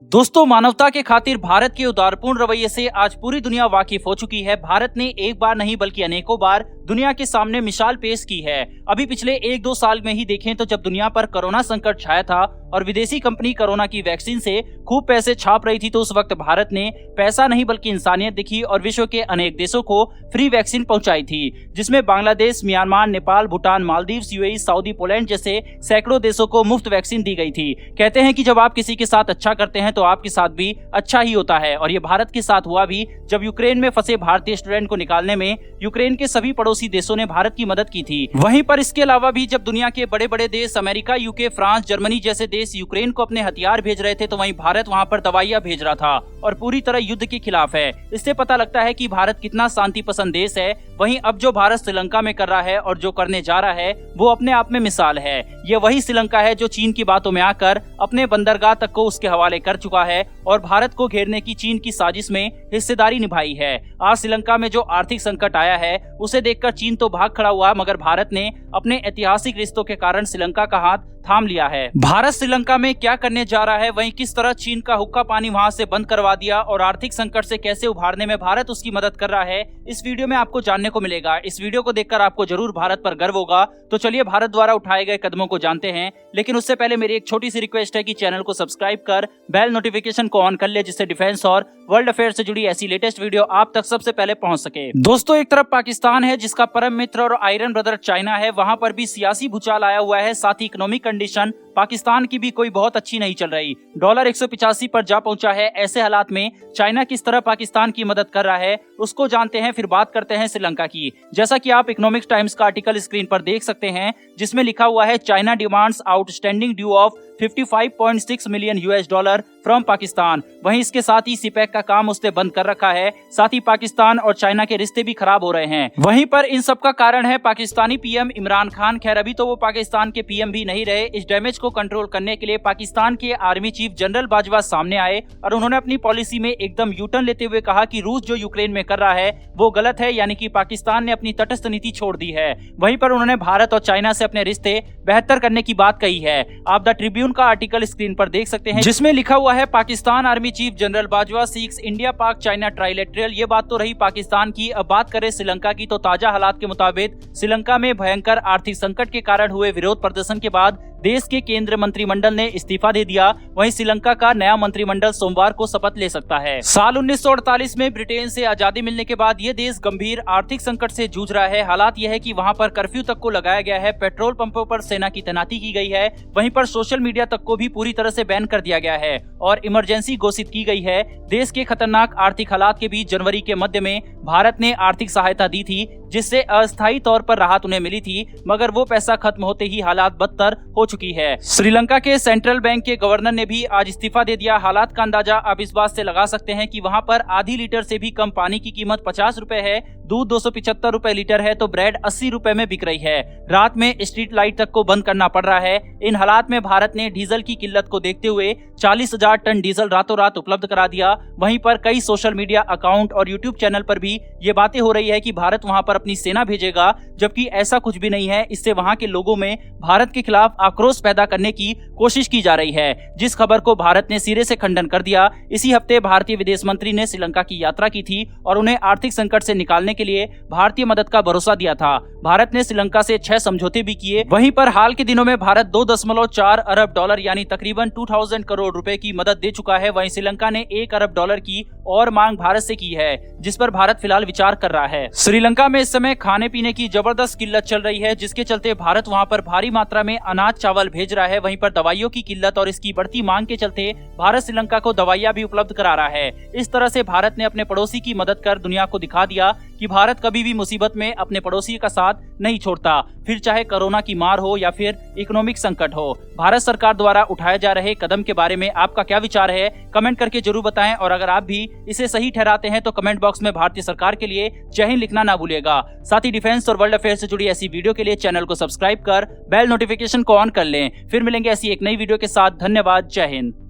दोस्तों, मानवता के खातिर भारत के उदारपूर्ण रवैये से आज पूरी दुनिया वाकिफ हो चुकी है। भारत ने एक बार नहीं बल्कि अनेकों बार दुनिया के सामने मिसाल पेश की है। अभी पिछले 1-2 साल में ही देखें तो जब दुनिया पर कोरोना संकट छाया था और विदेशी कंपनी कोरोना की वैक्सीन से खूब पैसे छाप रही थी, तो उस वक्त भारत ने पैसा नहीं बल्कि इंसानियत दिखी और विश्व के अनेक देशों को फ्री वैक्सीन पहुंचाई थी, जिसमें Bangladesh, Myanmar, Nepal, Bhutan, Maldives, UAE, Saudi, Poland जैसे सैकड़ों देशों को मुफ्त वैक्सीन दी गई थी। कहते हैं कि जब आप किसी के साथ अच्छा करते हैं तो आपके साथ भी अच्छा ही होता है, और ये भारत के साथ हुआ भी जब यूक्रेन में फंसे भारतीय स्टूडेंट को निकालने में यूक्रेन के सभी पड़ोसी देशों ने भारत की मदद की थी। वहीं पर इसके अलावा भी जब दुनिया के बड़े बड़े देश अमेरिका, यूके, फ्रांस, जर्मनी जैसे देश यूक्रेन को अपने हथियार भेज रहे थे, तो वहीं भारत वहां पर दवाइयां भेज रहा था और पूरी तरह युद्ध के खिलाफ है। इससे पता लगता है कि भारत कितना शांति पसंद देश है। वहीं अब जो भारत श्रीलंका में कर रहा है और जो करने जा रहा है वो अपने आप में मिसाल है। ये वही श्रीलंका है जो चीन की बातों में आकर अपने बंदरगाह तक को उसके हवाले कर चुका है और भारत को घेरने की चीन की साजिश में हिस्सेदारी निभाई है। आज श्रीलंका में जो आर्थिक संकट आया है उसे देखकर चीन तो भाग खड़ा हुआ, मगर भारत ने अपने ऐतिहासिक रिश्तों के कारण श्रीलंका का हाथ थाम लिया है। भारत श्रीलंका में क्या करने जा रहा है, वहीं किस तरह चीन का हुक्का पानी वहां से बंद करवा दिया और आर्थिक संकट से कैसे उभारने में भारत उसकी मदद कर रहा है, इस वीडियो में आपको जानने को मिलेगा। इस वीडियो को देखकर आपको जरूर भारत पर गर्व होगा। तो चलिए भारत द्वारा उठाए गए कदमों को जानते हैं, लेकिन उससे पहले मेरी एक छोटी सी रिक्वेस्ट है कि चैनल को सब्सक्राइब कर बेल नोटिफिकेशन को ऑन कर ले, जिससे डिफेंस और वर्ल्ड अफेयर से जुड़ी ऐसी लेटेस्ट वीडियो आप तक सबसे पहले पहुंच सके। दोस्तों, एक तरफ पाकिस्तान है जिसका परम मित्र और आयरन ब्रदर चाइना है, वहां पर भी सियासी भूचाल आया हुआ है। साथ ही इकोनॉमिक कंडीशन पाकिस्तान की भी कोई बहुत अच्छी नहीं चल रही। डॉलर 185 पर जा पहुंचा है। ऐसे हालात में चाइना किस तरह पाकिस्तान की मदद कर रहा है उसको जानते हैं, फिर बात करते हैं श्रीलंका की। जैसा कि आप इकोनॉमिक्स टाइम्स का आर्टिकल स्क्रीन पर देख सकते हैं, जिसमें लिखा हुआ है China demands outstanding due of 55.6 million US dollar from Pakistan. वहीं इसके साथ ही सिपेक का काम उसने बंद कर रखा है। साथ ही पाकिस्तान और चाइना के रिश्ते भी खराब हो रहे हैं। वहीं पर इन सब का कारण है पाकिस्तानी पीएम इमरान खान। खैर, अभी तो वो पाकिस्तान के पीएम भी नहीं रहे। इस डैमेज को कंट्रोल करने के लिए पाकिस्तान के आर्मी चीफ जनरल बाजवा सामने आए और उन्होंने अपनी पॉलिसी में एकदम यूटर्न लेते हुए कहा कि रूस जो यूक्रेन में कर रहा है वो गलत है, यानी कि पाकिस्तान ने अपनी तटस्थ नीति छोड़ दी है। वहीं पर उन्होंने भारत और चाइना से अपने रिश्ते बेहतर करने की बात कही है। आप द ट्रिब्यून का आर्टिकल स्क्रीन पर देख सकते हैं, जिसमें लिखा हुआ है Pakistan army chief general Bajwa seeks India Pak China trilateral. ये बात तो रही पाकिस्तान की। अब बात करें श्रीलंका की, तो ताजा हालात के मुताबिक श्रीलंका में भयंकर आर्थिक संकट के कारण हुए विरोध प्रदर्शन के बाद देश के केंद्रीय मंत्रिमंडल ने इस्तीफा दे दिया। वहीं श्रीलंका का नया मंत्रिमंडल सोमवार को शपथ ले सकता है। साल 1948 में ब्रिटेन से आजादी मिलने के बाद ये देश गंभीर आर्थिक संकट से जूझ रहा है। हालात यह है कि वहां पर कर्फ्यू तक को लगाया गया है, पेट्रोल पंपों पर सेना की तैनाती की गई है, वहीं पर सोशल मीडिया तक को भी पूरी तरह से बैन कर दिया गया है और इमरजेंसी घोषित की गई है। देश के खतरनाक आर्थिक हालात के बीच जनवरी के मध्य में भारत ने आर्थिक सहायता दी थी, जिससे अस्थायी तौर पर राहत उन्हें मिली थी, मगर वो पैसा खत्म होते ही हालात बदतर हो चुकी है। श्रीलंका के सेंट्रल बैंक के गवर्नर ने भी आज इस्तीफा दे दिया। हालात का अंदाजा आप इस बात से लगा सकते हैं कि वहां पर आधी लीटर से भी कम पानी की कीमत 50 रुपए है, दूध 275 रुपए लीटर है, तो ब्रेड 80 रुपए में बिक रही है। रात में स्ट्रीट लाइट तक को बंद करना पड़ रहा है। इन हालात में भारत ने डीजल की किल्लत को देखते हुए 40,000 टन डीजल रातों रात उपलब्ध करा दिया। वहीं पर कई सोशल मीडिया अकाउंट और यूट्यूब चैनल पर भी ये बातें हो रही है कि भारत वहां पर अपनी सेना भेजेगा, जबकि ऐसा कुछ भी नहीं है। इससे वहां के लोगों में भारत के खिलाफ आक्रोश पैदा करने की कोशिश की जा रही है, जिस खबर को भारत ने सिरे से खंडन कर दिया। इसी हफ्ते भारतीय विदेश मंत्री ने श्रीलंका की यात्रा की थी और उन्हें आर्थिक संकट से निकालने के लिए भारतीय मदद का भरोसा दिया था। भारत ने श्रीलंका से 6 समझौते भी किए। वहीं पर हाल के दिनों में भारत 2.4 अरब डॉलर यानी तकरीबन 2000 करोड़ रुपए की मदद दे चुका है। वहीं श्रीलंका ने 1 अरब डॉलर की और मांग भारत से की है, जिस पर भारत फिलहाल विचार कर रहा है। श्रीलंका में इस समय खाने पीने की जबरदस्त किल्लत चल रही है, जिसके चलते भारत वहां पर भारी मात्रा में अनाज चावल भेज रहा है। वहीं पर दवाइयों की किल्लत और इसकी बढ़ती मांग के चलते भारत श्रीलंका को दवाइयां भी उपलब्ध करा रहा है। इस तरह से भारत ने अपने पड़ोसी की मदद कर दुनिया को दिखा दिया कि भारत कभी भी मुसीबत में अपने पड़ोसी का साथ नहीं छोड़ता, फिर चाहे कोरोना की मार हो या फिर इकोनॉमिक संकट हो। भारत सरकार द्वारा उठाए जा रहे कदम के बारे में आपका क्या विचार है, कमेंट करके जरूर बताएं। और अगर आप भी इसे सही ठहराते हैं तो कमेंट बॉक्स में भारतीय सरकार के लिए जय हिंद लिखना ना भूलिएगा। साथ ही डिफेंस और वर्ल्ड अफेयर से जुड़ी ऐसी वीडियो के लिए चैनल को सब्सक्राइब कर बेल नोटिफिकेशन को ऑन कर लें। फिर मिलेंगे ऐसी एक नई वीडियो के साथ। धन्यवाद। जय हिंद।